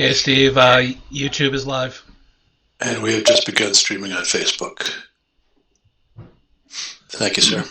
Okay, Steve, YouTube is live. And we have just begun streaming on Facebook. Thank you, sir.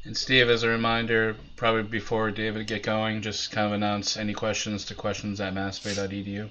And Steve, as a reminder, probably before David get going, just kind of announce any questions to questions@massbay.edu.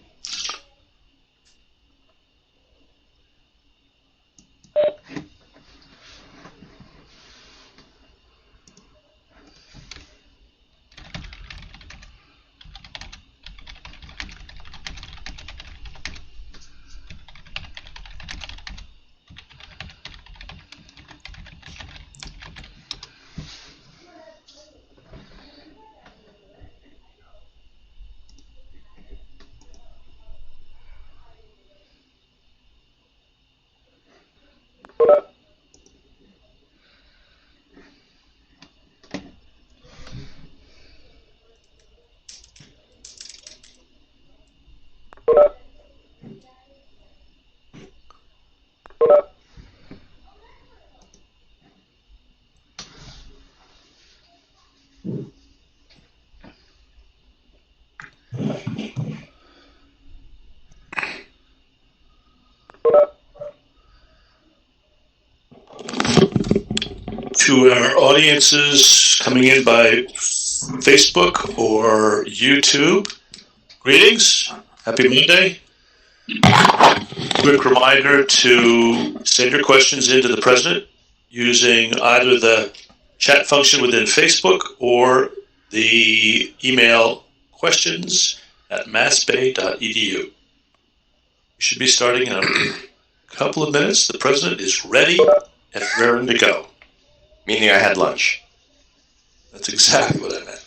To our audiences coming in by Facebook or YouTube, greetings. Happy Monday. Quick reminder to send your questions into the president using either the chat function within Facebook or the email questions@massbay.edu. We should be starting in a couple of minutes. The president is ready and raring to go. Meaning I had lunch. That's exactly what I meant.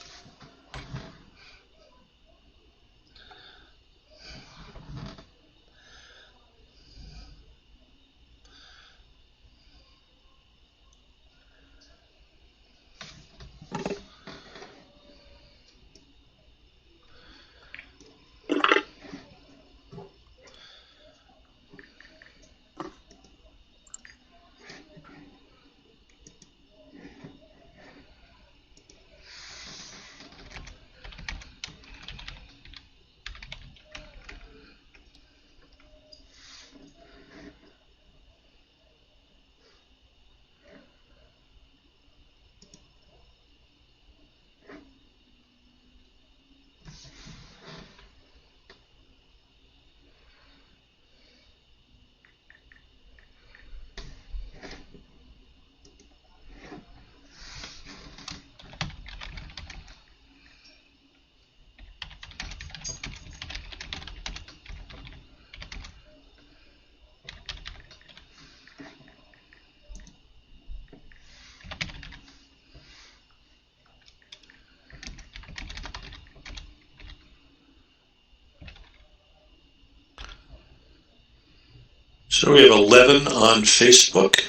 So we have 11 on Facebook.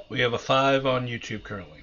We have a 5 on YouTube currently.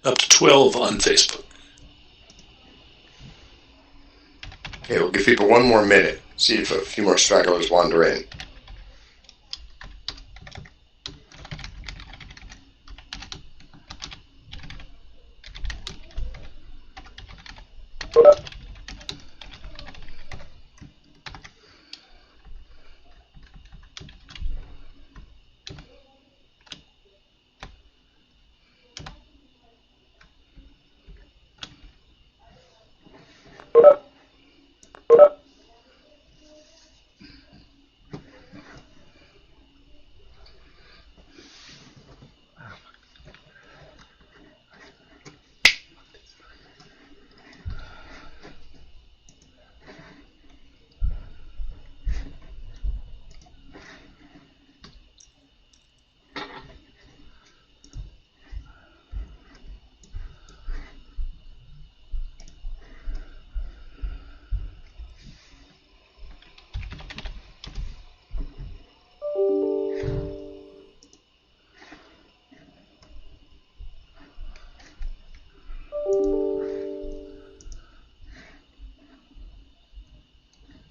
Up to 12 on Facebook. Okay, we'll give people one more minute. See if a few more stragglers wander in.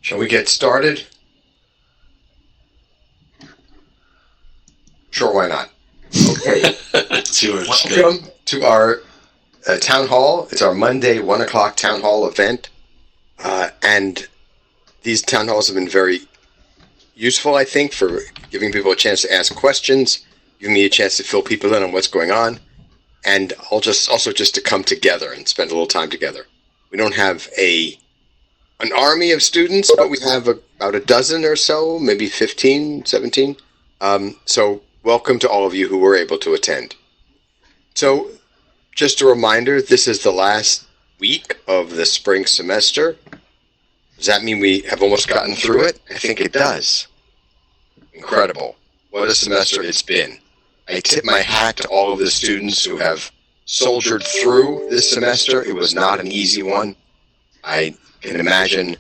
Shall we get started? Sure, why not? Okay. It's yours. Welcome to our town hall. It's our Monday 1 o'clock town hall event. And these town halls have been very useful, I think, for giving people a chance to ask questions, giving me a chance to fill people in on what's going on, and also just to come together and spend a little time together. We don't have an army of students, but we have about a dozen or so, maybe 15, 17. So welcome to all of you who were able to attend. So just a reminder, this is the last week of the spring semester. Does that mean we have almost gotten through it? I think it does. Incredible. What a semester it's been. I tip my hat to all of the students who have soldiered through this semester. It was not an easy one. I can imagine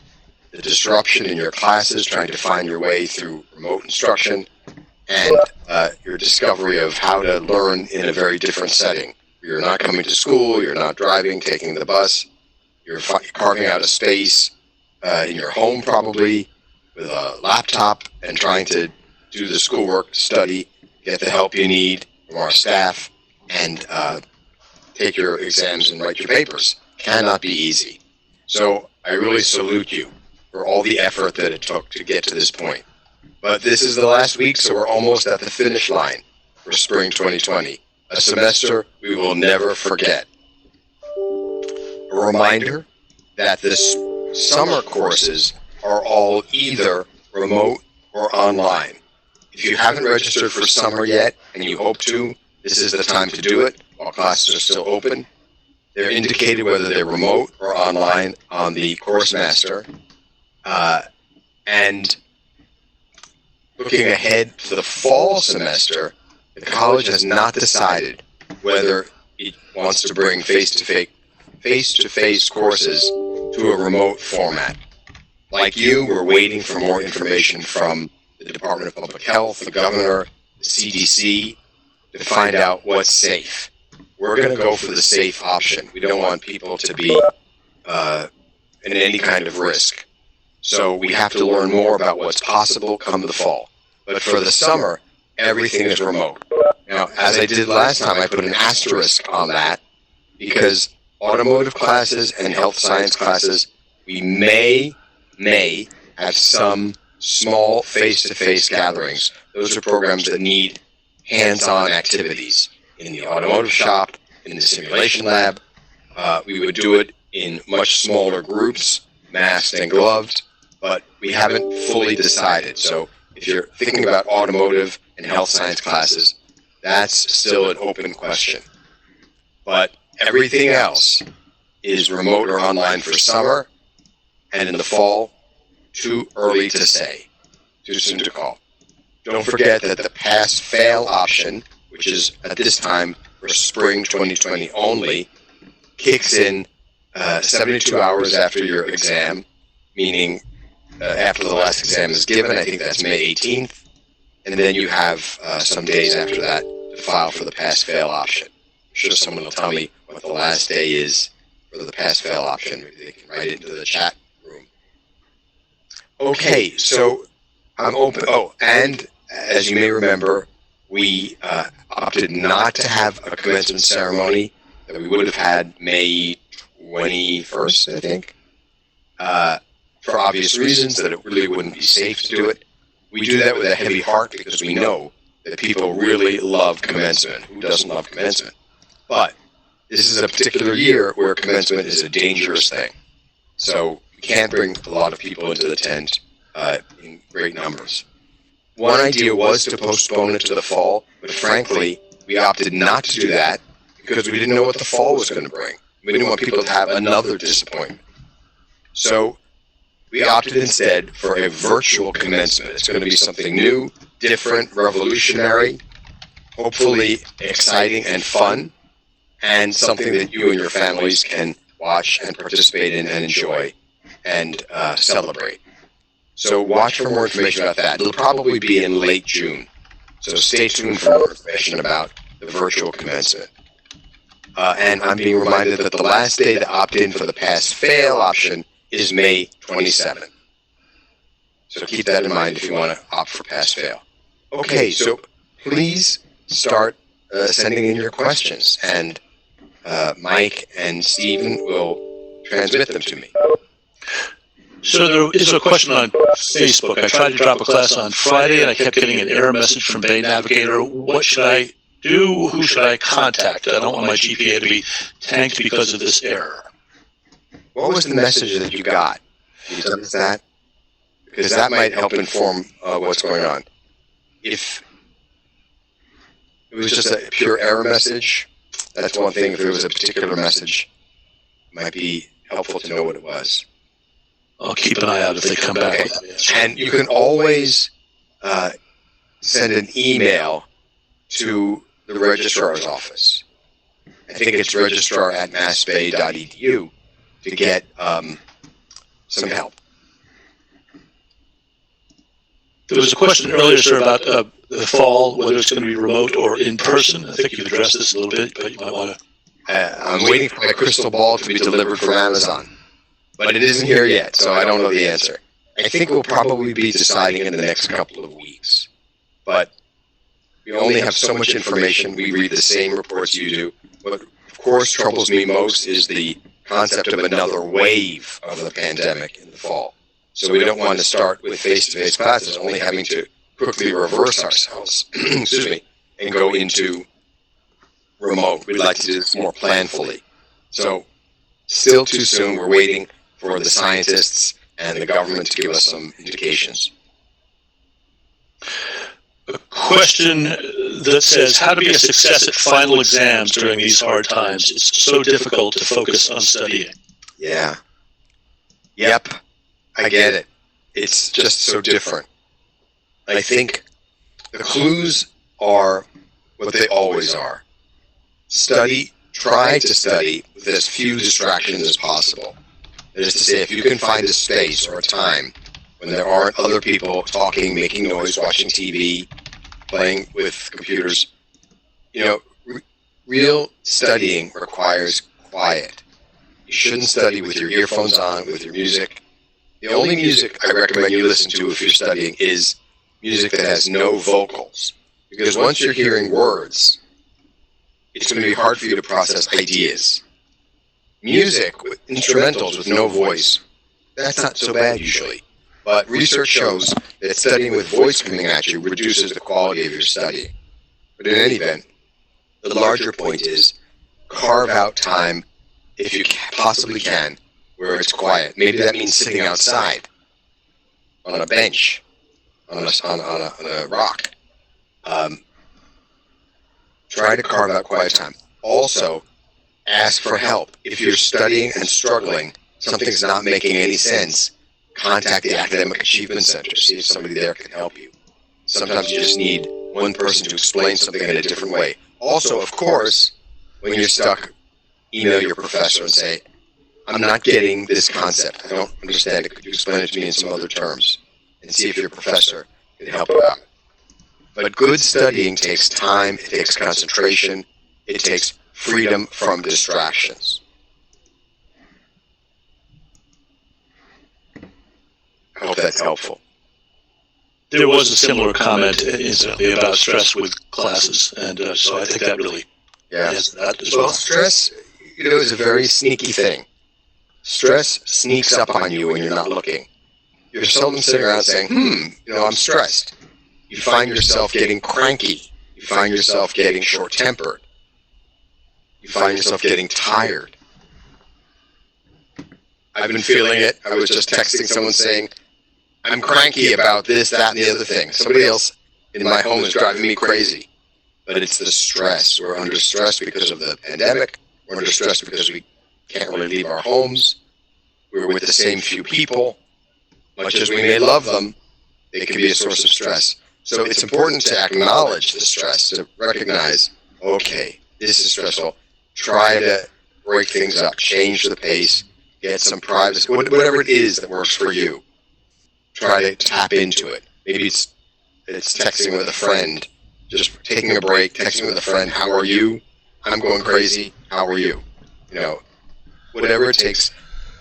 the disruption in your classes, trying to find your way through remote instruction, and your discovery of how to learn in a very different setting. You're not coming to school, you're not driving, taking the bus, you're carving out a space in your home probably with a laptop and trying to do the schoolwork, study, get the help you need from our staff, and take your exams and write your papers. Cannot be easy. So I really salute you for all the effort that it took to get to this point. But this is the last week, so we're almost at the finish line for spring 2020, a semester we will never forget. A reminder that the summer courses are all either remote or online. If you haven't registered for summer yet and you hope to, this is the time to do it while classes are still open. They're indicated whether they're remote or online on the course master. And looking ahead to the fall semester, the college has not decided whether it wants to bring face-to-face courses to a remote format. Like you, we're waiting for more information from the Department of Public Health, the governor, the CDC, to find out what's safe. We're going to go for the safe option. We don't want people to be in any kind of risk. So we have to learn more about what's possible come the fall. But for the summer, everything is remote. Now, as I did last time, I put an asterisk on that because automotive classes and health science classes, we may have some small face-to-face gatherings. Those are programs that need hands-on activities in the automotive shop, in the simulation lab. We would do it in much smaller groups, masked and gloved, but we haven't fully decided. So if you're thinking about automotive and health science classes, that's still an open question. But everything else is remote or online for summer, and in the fall, too early to say, too soon to call. Don't forget that the pass-fail option, which is at this time for spring 2020 only, kicks in 72 hours after your exam, meaning after the last exam is given. I think that's May 18th. And then you have some days after that to file for the pass-fail option. sure someone will tell me what the last day is for the pass-fail option. Maybe they can write it into the chat room. Okay, so I'm open. Oh, and as you may remember, we opted not to have a commencement ceremony that we would have had May 21st, I think, for obvious reasons, that it really wouldn't be safe to do it. We do that with a heavy heart because we know that people really love commencement. Who doesn't love commencement? But this is a particular year where commencement is a dangerous thing. So we can't bring a lot of people into the tent in great numbers. One idea was to postpone it to the fall, but frankly, we opted not to do that because we didn't know what the fall was going to bring. We didn't want people to have another disappointment. So we opted instead for a virtual commencement. It's going to be something new, different, revolutionary, hopefully exciting and fun, and something that you and your families can watch and participate in and enjoy and celebrate. So watch for more information about that. It'll probably be in late June. So stay tuned for more information about the virtual commencement. And I'm being reminded that the last day to opt in for the pass-fail option is May 27th. So keep that in mind if you want to opt for pass-fail. Okay, so please start sending in your questions, and Mike and Stephen will transmit them to me. So there is a question on Facebook. I tried to drop a class on Friday, and I kept getting an error message from Bay Navigator. What should I do? Who should I contact? I don't want my GPA to be tanked because of this error. What was the message that you got? Can you tell us that? Because that might help inform what's going on. If it was just a pure error message, that's one thing. If it was a particular message, it might be helpful to know what it was. I'll keep an eye out if they come back. Okay. And you can always send an email to the registrar's office. I think it's registrar@massbay.edu to get some help. There was a question earlier, sir, about the fall, whether it's going to be remote or in person. I think you've addressed this a little bit, but you might want to. I'm waiting for my crystal ball to be delivered from Amazon. But it isn't here yet, so I don't know the answer. I think we'll probably be deciding in the next couple of weeks. But we only have so much information. We read the same reports you do. What, of course, troubles me most is the concept of another wave of the pandemic in the fall. So we don't want to start with face-to-face classes, only having to quickly reverse ourselves, excuse me, and go into remote. We'd like to do this more planfully. So still too soon. We're waiting for the scientists and the government to give us some indications. A question that says, how to be a success at final exams during these hard times? It's so difficult to focus on studying. Yeah. Yep. I get it. It's just so different. I think the clues are what they always are. Try to study with as few distractions as possible. That is to say, if you can find a space or a time when there aren't other people talking, making noise, watching TV, playing with computers, real studying requires quiet. You shouldn't study with your earphones on, with your music. The only music I recommend you listen to if you're studying is music that has no vocals. Because once you're hearing words, it's going to be hard for you to process ideas. Music with instrumentals with no voice, that's not so bad usually. But research shows that studying with voice coming at you reduces the quality of your studying. But in any event, the larger point is carve out time, if you possibly can, where it's quiet. Maybe that means sitting outside, on a bench, on a rock. Try to carve out quiet time. Also, ask for help. If you're studying and struggling, something's not making any sense, contact the Academic Achievement Center. See if somebody there can help you. Sometimes you just need one person to explain something in a different way. Also, of course, when you're stuck, email your professor and say, I'm not getting this concept. I don't understand it. Could you explain it to me in some other terms? And see if your professor can help you out. But good studying takes time, it takes concentration, It takes freedom from distractions. I hope that's helpful. There was a similar comment, incidentally, about stress with classes, and so I think that really is that as well. Stress, is a very sneaky thing. Stress sneaks up on you when you're not looking. You're seldom sitting around saying, I'm stressed. You find yourself getting cranky. You find yourself getting short-tempered. You find yourself getting tired. I've been feeling it. I was just texting someone saying, I'm cranky about this, that, and the other thing. Somebody else in my home is driving me crazy. But it's the stress. We're under stress because of the pandemic. We're under stress because we can't really leave our homes. We're with the same few people. Much as we may love them, they can be a source of stress. So it's important to acknowledge the stress, to recognize, okay, this is stressful. Try to break things up, change the pace, get some privacy, whatever it is that works for you. Try to tap into it. Maybe it's texting with a friend, just taking a break, texting with a friend, how are you? I'm going crazy, how are you? Whatever it takes.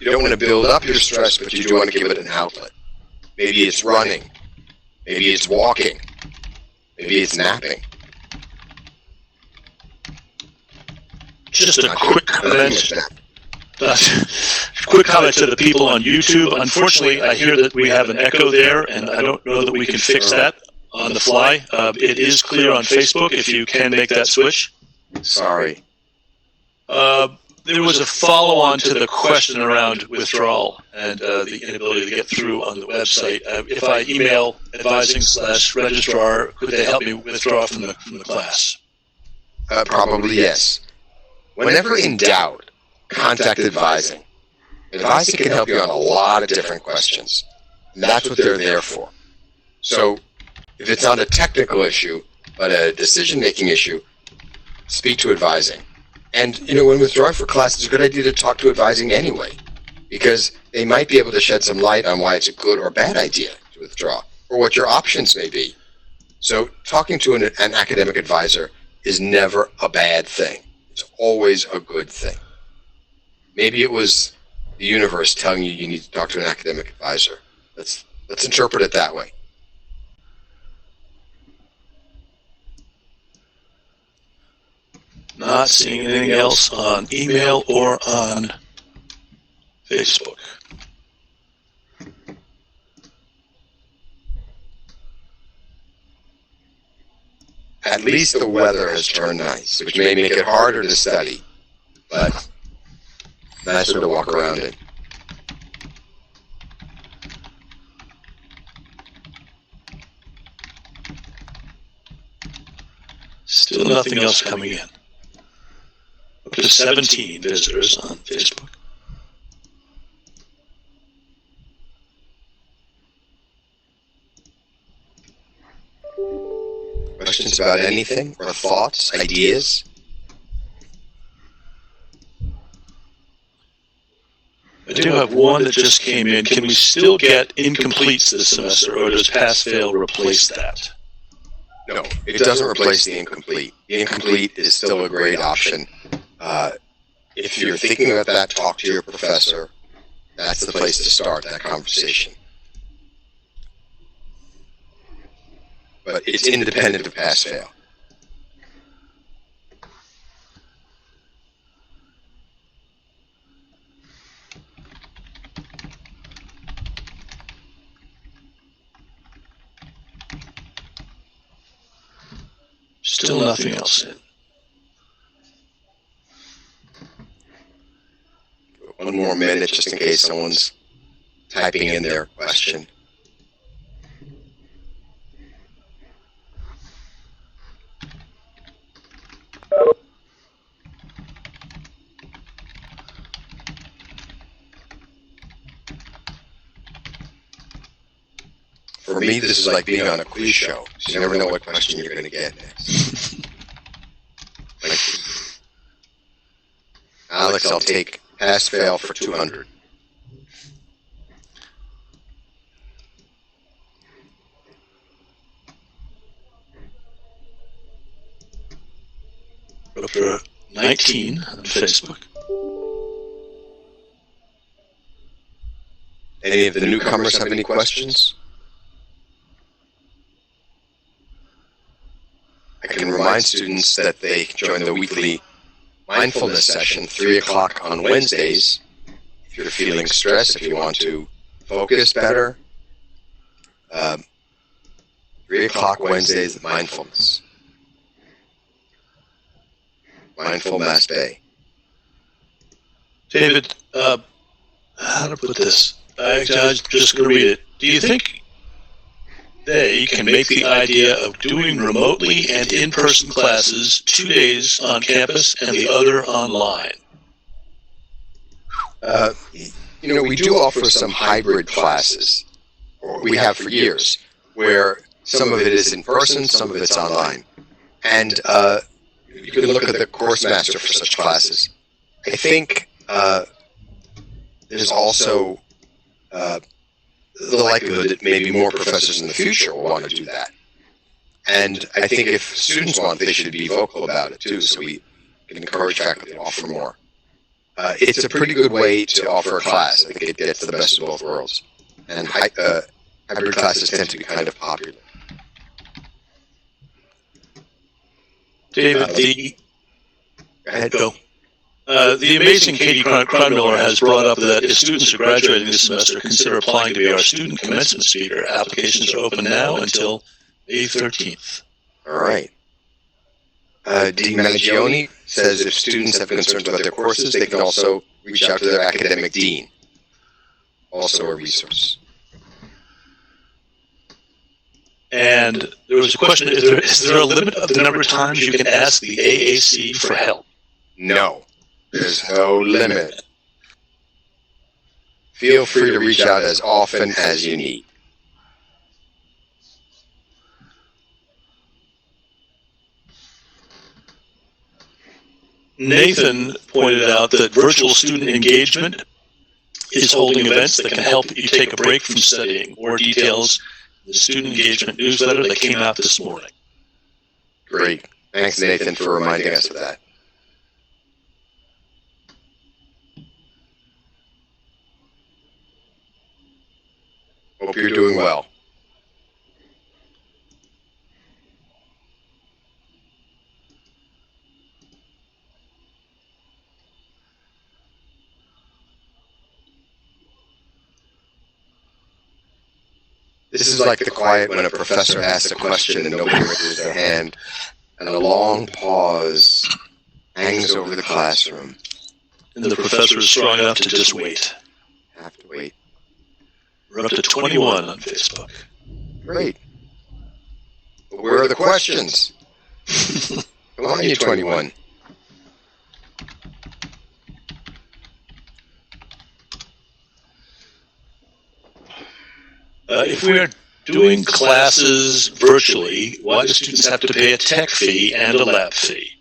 You don't want to build up your stress, but you do want to give it an outlet. Maybe it's running. Maybe it's walking. Maybe it's napping. Just a quick comment. Quick comment to the people on YouTube. Unfortunately, I hear that we have an echo there, and I don't know that we can fix that on the fly. It is clear on Facebook if you can make that switch. Sorry. There was a follow-on to the question around withdrawal and the inability to get through on the website. If I email advising/registrar, could they help me withdraw from the class? Probably yes. Whenever in doubt, contact advising. Advising can help you on a lot of different questions. And that's what they're there for. So if it's not a technical issue, but a decision-making issue, speak to advising. And, when withdrawing for class, it's a good idea to talk to advising anyway, because they might be able to shed some light on why it's a good or bad idea to withdraw, or what your options may be. So talking to an academic advisor is never a bad thing. It's always a good thing. Maybe it was the universe telling you need to talk to an academic advisor. Let's interpret it that way. Not seeing anything else on email or on Facebook. At least the weather has turned nice, which may make it harder to study, but nicer to walk around in. Still nothing else coming in. Up to 17 visitors on Facebook. Questions about anything, or thoughts, ideas? I do have one that just came in. Can we still get incompletes this semester, or does pass-fail replace that? No, it doesn't replace the incomplete. The incomplete is still a great option. If you're thinking about that, talk to your professor. That's the place to start that conversation. But it's independent of pass-fail. Still nothing else in. One more minute just in case someone's typing in their question. For me, this is like being on a quiz show. So you never know what question you're going to get next. Like, Alex, I'll take pass-fail for 200. We're up to 19 on Facebook. Any of the newcomers have any questions? I can remind students that they can join the weekly mindfulness session, 3 o'clock on Wednesdays. If you're feeling stressed, if you want to focus better, 3 o'clock Wednesdays, mindfulness. Mindful MassBay. David, how to put this? I'm just going to read it. Do you think they can make the idea of doing remotely and in-person classes 2 days on campus and the other online? We do offer some hybrid classes, or we have for years, where some of it is in person, some of it's online. And you can look at the course master for such classes. I think there's also the likelihood that maybe more professors in the future will want to do that. And I think if students want, they should be vocal about it too, so we can encourage faculty to offer more. It's a pretty good way to offer a class. I think it gets the best of both worlds. And hybrid classes tend to be kind of popular. David, Go ahead. go. The amazing Katie Cronmiller has brought up that if students are graduating this semester, consider applying to be our student commencement speaker. Applications are open now until May 13th. All right. D. Mangione says if students have concerns about their courses, they can also reach out to their academic dean. Also a resource. And there was a question, is there a limit of the number of times you can ask the AAC for help? No. There's no limit. Feel free to reach out as often as you need. Nathan pointed out that virtual student engagement is holding events that can help you take a break from studying. More details in the student engagement newsletter that came out this morning. Great. Thanks, Nathan, for reminding us of that. Hope you're doing well. This is like the quiet when a professor asks a question and nobody raises their hand, and a long pause hangs over the classroom. And the professor is strong enough to just wait. Have to wait. We're up to 21 on Facebook. Great. But where are the questions? Come on, you 21. If we are doing classes virtually, why do students have to pay a tech fee and a lab fee?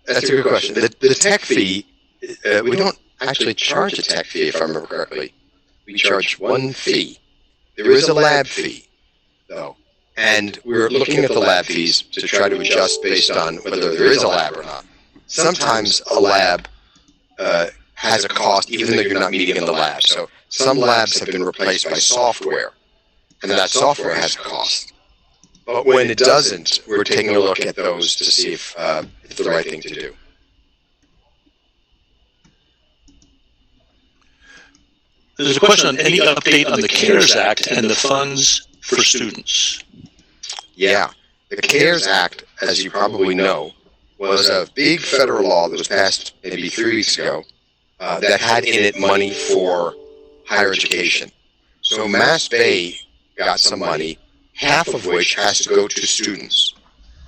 That's a good question. The tech fee, we don't actually charge a tech fee, if I remember correctly. We charge one fee. There is a lab fee, though. And we're looking at the lab fees to try to adjust based on whether there is a lab or not. Sometimes a lab has a cost even though you're not meeting in the lab. So some labs have been replaced by software, and that software has a cost. But when it doesn't, we're taking a look at those to see if it's the right thing to do. There's a question on any update on the CARES Act and the funds for students. Yeah, the CARES Act, as you probably know, was a big federal law that was passed maybe 3 weeks ago that had in it money for higher education. So MassBay got some money, half of which has to go to students.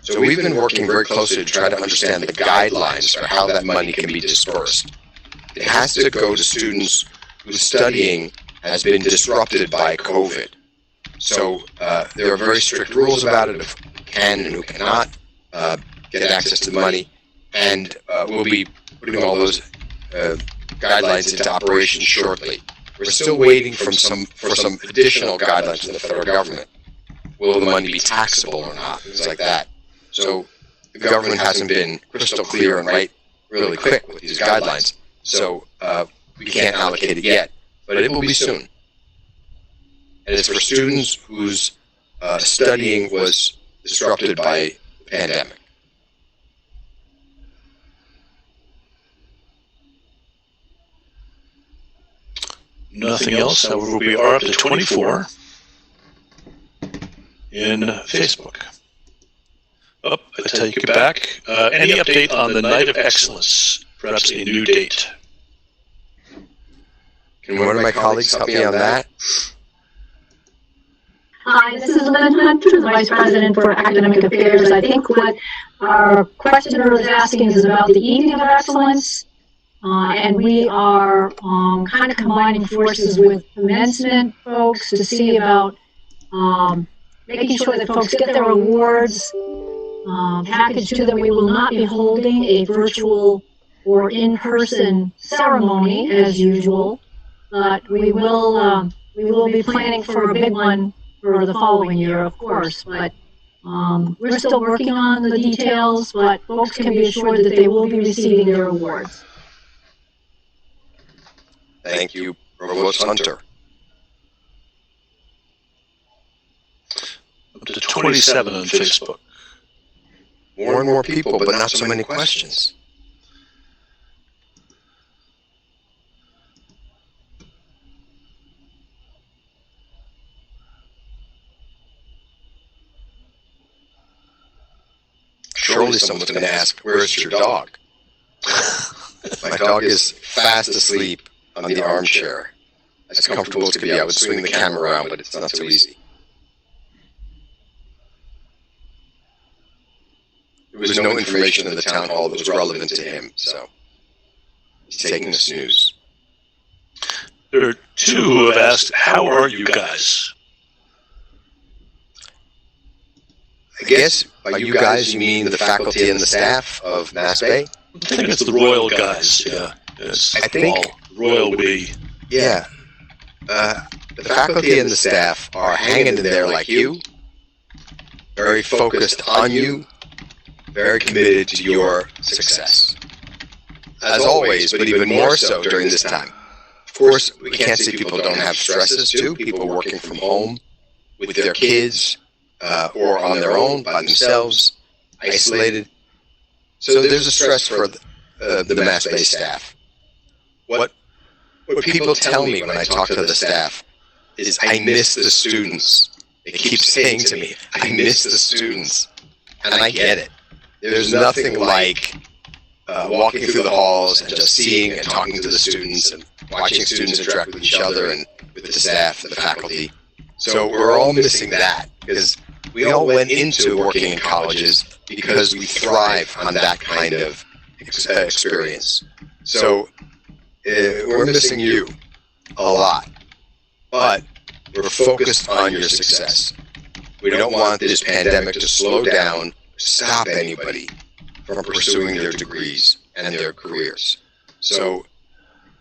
So we've been working very closely to try to understand the guidelines for how that money can be dispersed. It has to go to students whose studying has been disrupted by COVID. So there are very strict rules about it of who can and who cannot get access to the money, and we'll be putting all those guidelines into operation shortly. We're still waiting for some additional guidelines from the federal government. Will the money be taxable or not? Things like that. So the government hasn't been crystal clear and right really quick with these guidelines. So we can't allocate it yet, but it will be soon. And it's for students whose studying was disrupted by the pandemic. Nothing else. However, we are up to 24 in Facebook. I take it back. Any update on the Night of Excellence? Perhaps a new date. Can one of my colleagues help me on that? Hi, this is Lynn Hunter, the Vice President for Academic Affairs. I think what our questioner is asking is about the Evening of Excellence. And we are kind of combining forces with commencement folks to see about making sure that folks get their awards. Package 2, that we will not be holding a virtual or in-person ceremony as usual, but we will be planning for a big one for the following year, of course. But we're still working on the details, but folks can be assured that they will be receiving their awards. Thank you, Provost Hunter. Up to 27 on Facebook. More and more people, but not so many questions. Surely someone's going to ask, where's your dog? My dog is fast asleep on the armchair. As comfortable as could be. I would swing the camera around, but it's not so easy. There was no information in the town hall that was relevant to him, so he's taking a snooze. There are two who have asked, how are you guys? I guess by you guys you mean the faculty and the staff of MassBay? I think it's the royal guys, yeah. Yes. I think royal would be. Yeah. The faculty and the staff are hanging in there like you, very focused on you, very committed to your success. As always, but even more so during this time. Of course, we can't say people don't have stresses too. People working from home with their kids or on their own, by themselves, isolated. So there's a stress for the MassBay staff. What people tell me when I talk to the staff is, I miss the students. They keep saying to me, I miss the students. And I get it. There's nothing like walking through the halls and just seeing and talking to the students and watching students interact with each other and with the staff and the faculty. So we're all missing that, because we all went into working in colleges because we thrive on that kind of experience. So we're missing you a lot, but we're focused on your success. We don't want this pandemic to slow down, stop anybody from pursuing their degrees and their careers. So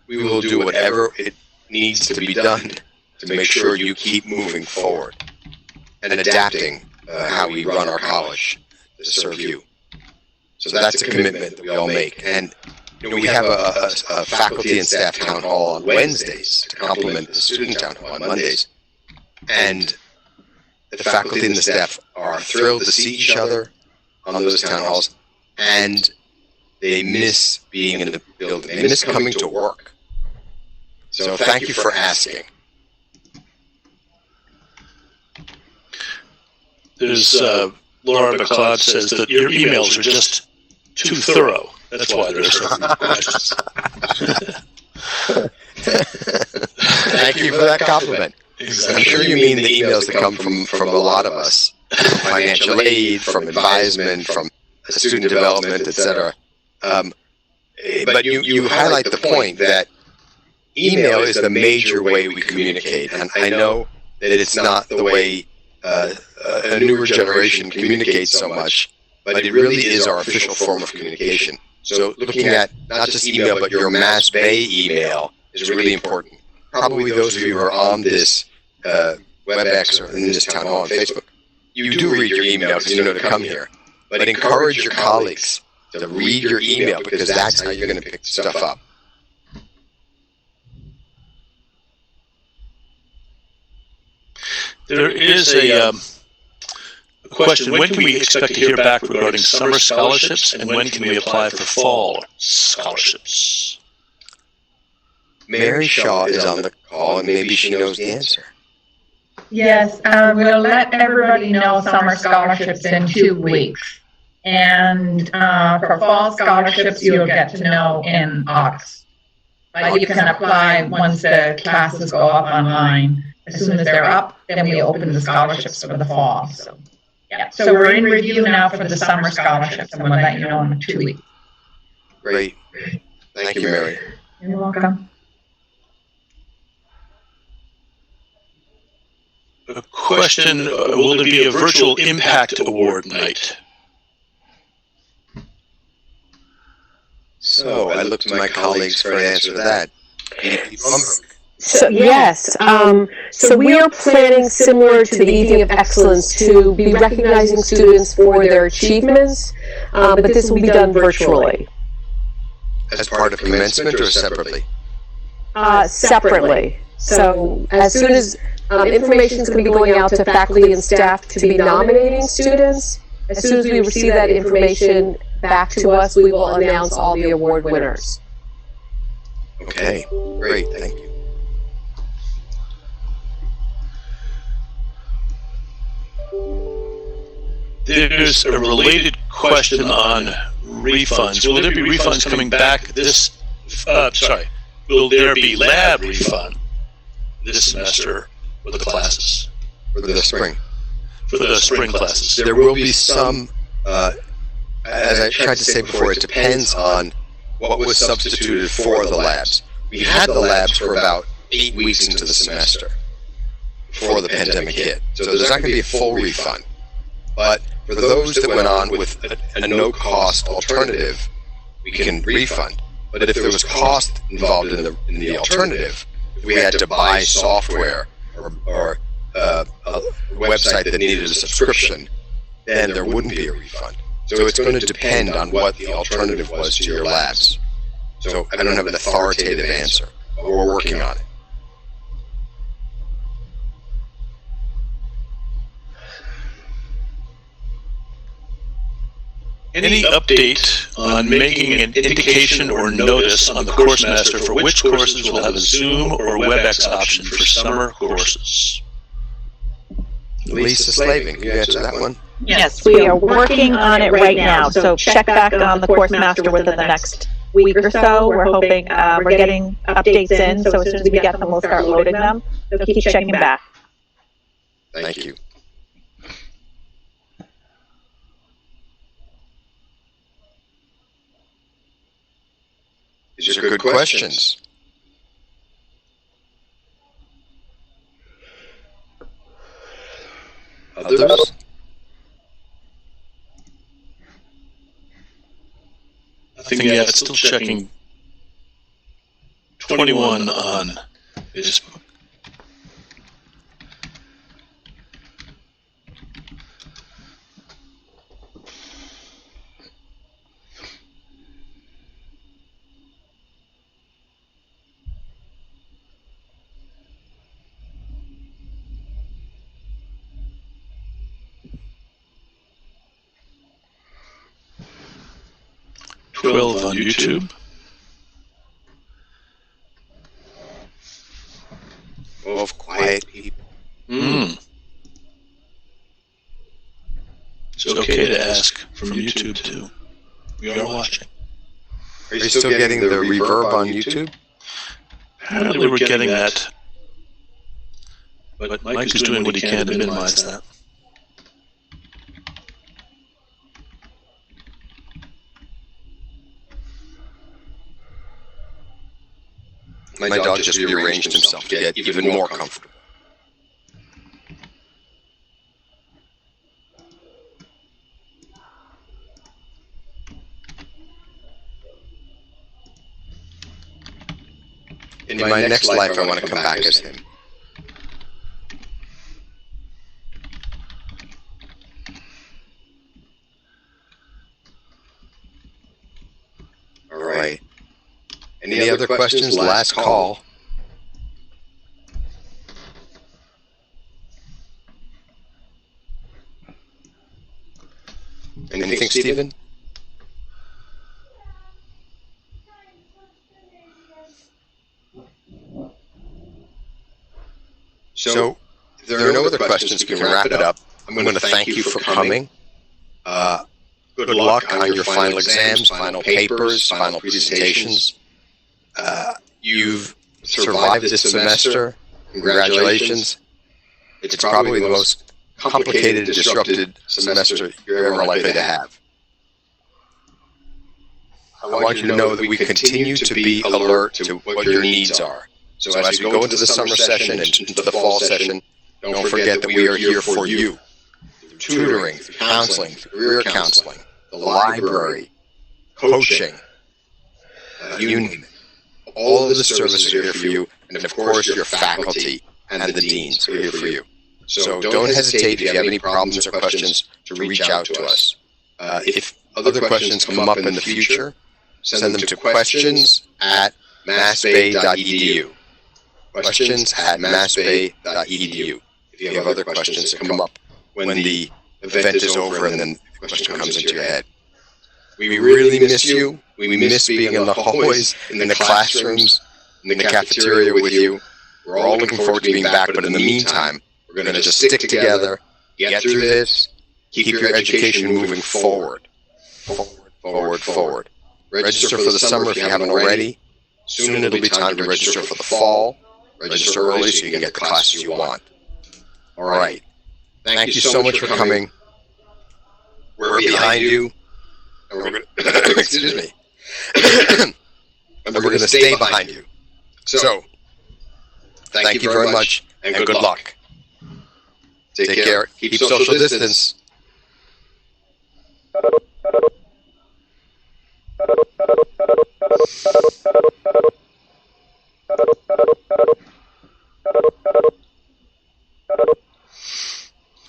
we will do whatever it needs to be done to make sure you keep moving forward and adapting how we run our college to serve you. So that's a commitment that we all make. And we have a faculty and staff town hall on Wednesdays to complement the student town hall on Mondays. And the faculty and the staff are thrilled to see each other on those town halls, and they miss being in the building. They miss coming to work. So thank you for asking. There's Laura McLeod says that your emails are just too thorough. That's why there's so many questions. Thank you for that compliment. Exactly. I'm sure you mean the emails that come from a lot of us, from financial aid, from advisement, from student development, etc. But you highlight the point that email is the major way we communicate, and I know that it's not the way a newer generation communicates so much, but it really is our official form of communication. So looking at not just email, but your MassBay email is really important. Probably those of you who are on this WebEx or in this town hall on Facebook, you do read your email because you know to come here. but encourage your colleagues to read your email because that's how you're going to pick stuff up. There is a question. When can we expect to hear back regarding summer scholarships, and when can we apply for fall scholarships? Mary Shaw is on the call, and maybe she knows the answer. Yes, we'll let everybody know summer scholarships in 2 weeks. And for fall scholarships, you'll get to know in August. But you can apply once the classes go up online. As soon as they're up, then we open the scholarships for the fall. So, yeah. So we're in review now for the summer scholarships, and we'll let you know in 2 weeks. Great. Thank you, Mary. You're welcome. A question, will there be a virtual impact award night? So I look to my colleagues for an answer to that. So, yes. So we are planning, similar to the Evening of Excellence, to be recognizing students for their achievements, but this will be done virtually. As part of commencement or separately? Separately. So as soon as information is going to be going out to faculty and staff to be nominating students, as soon as we receive that information back to us, we will announce all the award winners. Okay, great, thank you. There's a related question on refunds. Will there be refunds coming back this, will there be lab refund this semester for the classes? For the spring. For the spring classes. There will be some, as I tried to say before, it depends on what was substituted for the labs. We had the labs for about 8 weeks into the semester before the pandemic hit. So there's not going to be a full refund. But for those that went on with a no-cost alternative, we can refund. But if there was cost involved in the alternative, if we had to buy software or a website that needed a subscription, then there wouldn't be a refund. So it's going to depend on what the alternative was to your labs. So I don't have an authoritative answer, but we're working on it. Any update on making an indication or notice on the course master for which courses will have a Zoom or WebEx option for summer courses? Lisa Slaving, can you answer that one? Yes, we are working on it right now. So check back on the course master within the next week or so. We're hoping we're getting updates in, so as soon as we get them, we'll start loading them. So keep checking back. Thank you. These are good questions. Others? Nothing yet. Still checking 21 on Facebook. On YouTube. Of quiet people. It's okay to ask from YouTube too. We are watching. Are you still getting the reverb on YouTube? Apparently we're getting that. But Mike is doing what he can to minimize that. My dog just rearranged himself to get even more comfortable. In my next life, I want to come back as him. Any other questions? Last call. Anything, Stephen? So, if there are no other questions, we can wrap it up. I'm going to thank you for coming. Good luck on your final exams, final papers, final presentations. You've survived this semester. Congratulations. It's probably the most complicated, disrupted semester you're ever likely to have. I want you to know that we continue to be alert to what your needs are. So as we go into the summer session and into the fall session, don't forget that we are here for you. Through tutoring, through counseling, through career counseling, the library, coaching, you name it. All of the services are here for you, and of course your faculty and the deans are here for you. So don't hesitate if you have any problems or questions to reach out to us. If other questions come up in the future, send them to questions@massbay.edu. questions@massbay.edu. If you have other questions that come up when the event is over and then the question comes into your head. We really miss you. We miss being in the hallways, in the classrooms, in the cafeteria with you. We're all looking forward to being back, but in the meantime, we're going to just stick together, get through this, keep your education moving forward. Forward. Register for the summer if you haven't already. Soon it'll be time to register for the fall. Register early so you can get the classes you want. All right. Thank you so much for coming. We're behind you. And we're going to, excuse me. And we're going to stay behind you. So, thank you very much and good luck. Take care. Keep social distance.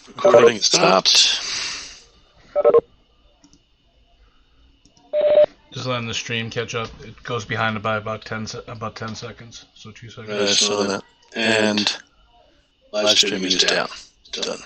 Recording stopped. Just letting the stream catch up. It goes behind it by about 10 seconds. So 2 seconds. I saw that. And live streaming is down. It's done.